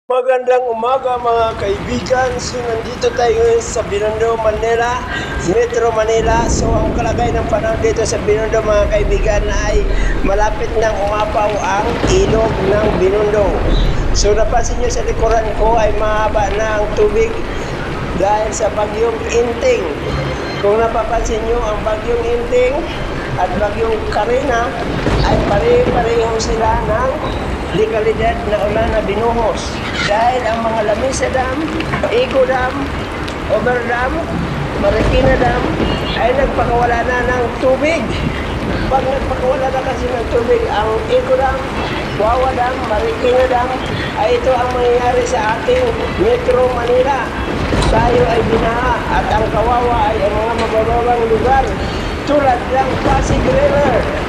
Magandang umaga mga kaibigan. So nandito tayo ngayon sa Binondo, Manila, Metro Manila. So ang kalagay ng panahon dito sa Binondo mga kaibigan ay malapit nang umapaw ang ilog ng Binondo. So napansin nyo sa likuran ko ay mahaba na ang tubig dahil sa bagyong Inting. Kung napapansin nyo, ang bagyong Inting at bagyong Karina ay pare-pareho sila ng legalidad na ulan na binuhos dahil ang mga Lamesa Dam, Eco Dam, Overdam, Marikina Dam ay nagpakawala na ng tubig. Pag nagpakawala na kasi ng tubig ang Eco Dam, Wawa Dam, Marikina Dam, ay ito ang mangyayari sa ating Metro Manila. Tayo ay binaha at ang kawawa ay ang mga mabababang lugar tulad ng Pasig River,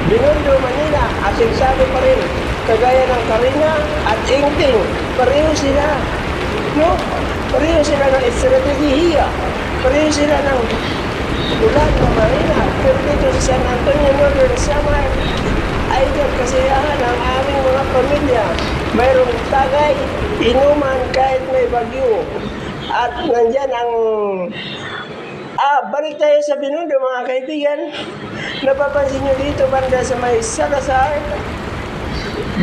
Binondo, Manila, ating sabi pa rin, kagaya ng Karina at Inting, pareho sila, no? Pareho sila ng estratehiya, pareho sila ng ulan ng Marina, pero dito sa San Antonio, Northern Samar, ay nagkasiyahan ang aming mga pamilya. Mayroong tagay, inuman kahit may bagyo. At nandyan ang balik tayo sa Binondo mga kaibigan. Napapansin nyo dito banda sa may Salazar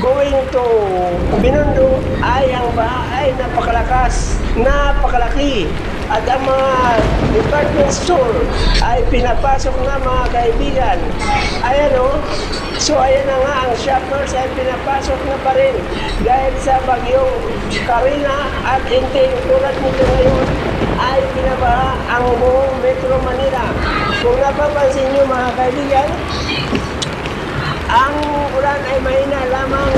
going to Binondo ay ang baha ay napakalakas, napakalaki. At ang mga department store ay pinapasok na mga kaibigan. Ayan o. So ayan na nga, ang shoppers ay pinapasok na pa rin dahil sa bagyong Karina at Inting. Tulad nito ngayon ay binabaha ang buong Metro Manila. Kung napapansin nyo mga kaibigan, ang ulan ay mahina lamang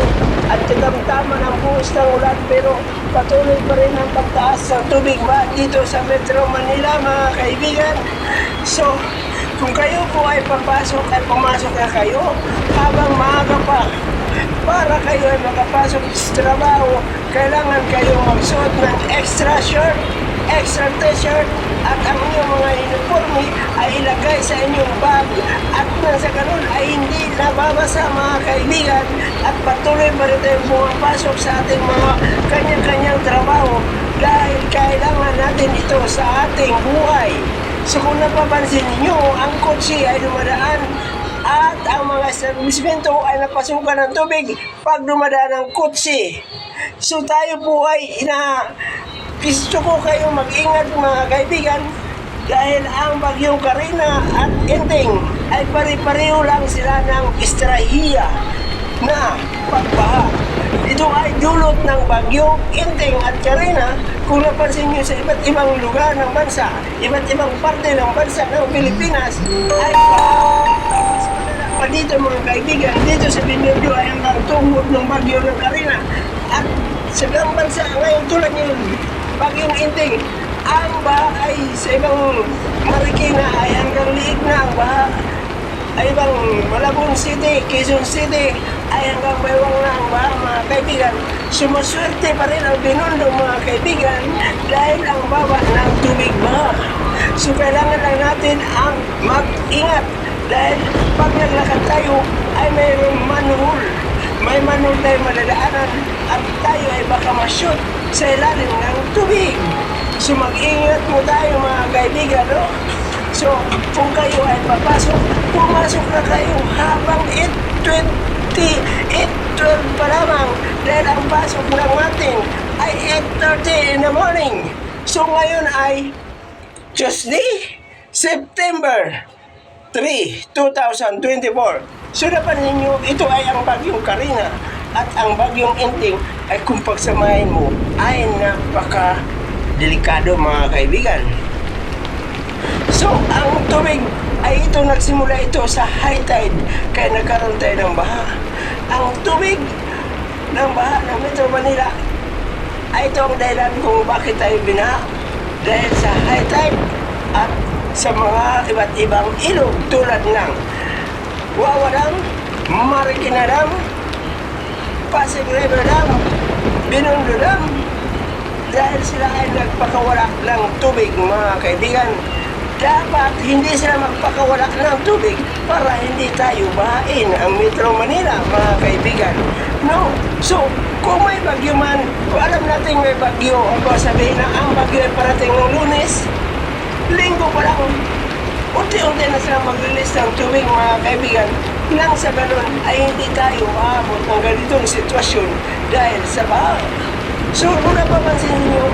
at katamtaman ang buhos ng ulan, pero patuloy pa rin ang pagtaas ng tubig ba dito sa Metro Manila mga kaibigan. So kung kayo po ay papasok ay pumasok na kayo habang maaga pa. Para kayo ay makapasok sa trabaho, kailangan kayo magsuot ng extra shirt, extra t-shirt at ang inyong mga uniforme ay ilagay sa inyong bag at nang sa ganun ay hindi nababasa mga kaibigan at patuloy pa rin tayong pumapasok sa ating mga kanya-kanyang trabaho dahil kailangan natin ito sa ating buhay. So kung napapansin niyo, ang kotse ay dumadaan at ang mga establishmento ay napasukan ng tubig pag dumadaan ang kotse. So tayo po ay gusto ko kayo mag-ingat mga kaibigan dahil ang bagyong Karina at Inting ay pare-pareho lang sila ng estratehiya na pagbaha. Ito ay dulot ng bagyong Inting at Karina. Kung napansin nyo sa iba't ibang lugar ng bansa, iba't ibang parte ng bansa ng Pilipinas ay pa dito mga kaibigan, dito sa Binondo ay ang tungkod ng bagyo ng Karina. At sa ibang bansa ngayon tulad nyo bagyong Inting, ang baha ay sa ibang Marikina ay hanggang liig na ang baha. Ay ibang Malabon City, Quezon City ay hanggang baywang na ang baha mga kaibigan. Sumaswerte pa rin ang Binondo mga kaibigan dahil ang baba ng tubig baha. So kailangan lang natin ang mag-ingat dahil pag naglakad tayo ay mayroong manhole. May manhole tayo madadaanan at tayo ay baka ma-shoot sa ilalim ng tubig. So mag-ingat mo tayo mga kaibigan, no? So kung kayo ay papasok, pumasok na kayo habang 8:12 pa lamang dahil ang pasok ng natin ay 8:30 in the morning. So ngayon ay Tuesday, September 3, 2024. So napansin nyo, ito ay ang bagyong Karina at ang bagyong Inting ay kung pagsamahin mo ay napaka-delikado mga kaibigan. So ang tubig ay ito nagsimula ito sa high tide kaya nagkaroon tayo ng baha. Ang tubig ng baha ng Metro Manila ay ito ang dahilan kung bakit tayo binaha dahil sa high tide at sa mga iba't ibang ilog tulad ng Wawa Dam, Marikina Dam, Pasig River Dam, Binondo Dam, dahil sila ay nagpakawala ng tubig mga kaibigan. Dapat hindi sila magpakawala ng tubig para hindi tayo bahain ang Metro Manila mga kaibigan. No? So, Kung may bagyo man, kung alam natin may bagyo, ang sabihin na ang bagyo ay parating ng Lunes, Linggo pa lang, unti-unti na sila mag-release ng tubig, mga kaibigan, nang sa ganun ay hindi tayo aabot ng ganitong sitwasyon dahil sa baha. So, kung napapansin niyo,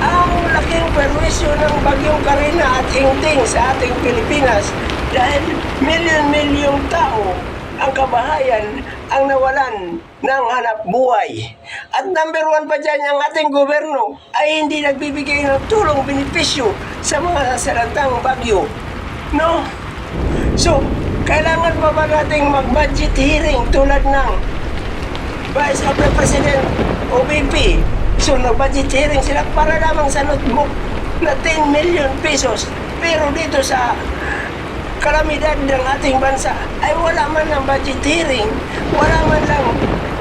ang laking perwisyo ng bagyong Karina at Ingting sa ating Pilipinas dahil milyon-milyong tao ang kabahayan ang nawalan ng hanap buhay. At number 1 pa dyan, ang ating gobyerno ay hindi nagbibigay ng tulong benepisyo sa mga nasalantang bagyo. No? So, kailangan pa ba nating mag-budget hearing tulad ng Vice of the President o VP? So, nag-budget hearing sila para lamang sa notebook na 10 million pesos. Pero dito sa kalamidad ng ating bansa ay wala man lang budget hearing, wala man lang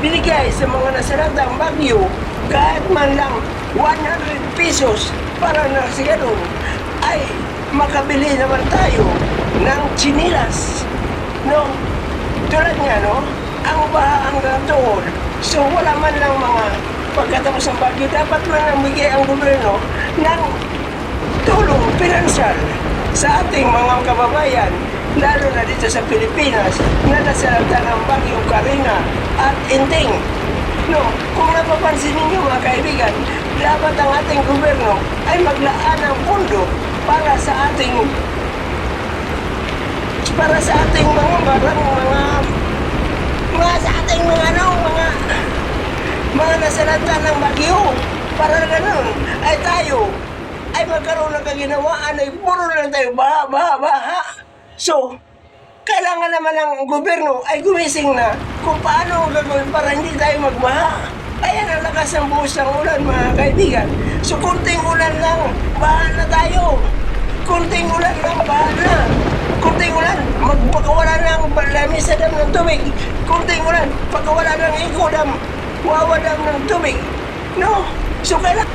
binigay sa mga nasalantang bagyo kahit man lang 100 pesos para na siguro ay makabili naman tayo ng chinilas. No? Tulad nga, no? Ang baha hanggang tuhod. So wala man lang mga pagkatapos ng bagyo, dapat man lang bigay ang gobyerno ng tulong pinansyal sa ating mga kababayan, lalo na dito sa Pilipinas, na nasalanta ng bagyong Karina at Inting. No, kung napapansin ninyo mga kaibigan, dapat ang ating gobyerno ay maglaan ng pondo para sa ating mga nasalanta ng bagyo. Para ganun ay tayo ay magkaroon ng kaginawaan ay puro lang tayo baha. So, kailangan naman ng gobyerno ay gumising na kung paano gagawin para hindi tayo magbaha. Ayan ang lakas ng buhos ng ulan, mga kaibigan. So, kunting ulan lang, baha na tayo. Kunting ulan lang, baha na. Kunting ulan, magpakawala ng lamisa dam ng tubig. Kunting ulan, pagkawala ng eco dam, wawa dam ng tubig. No? So, kailangan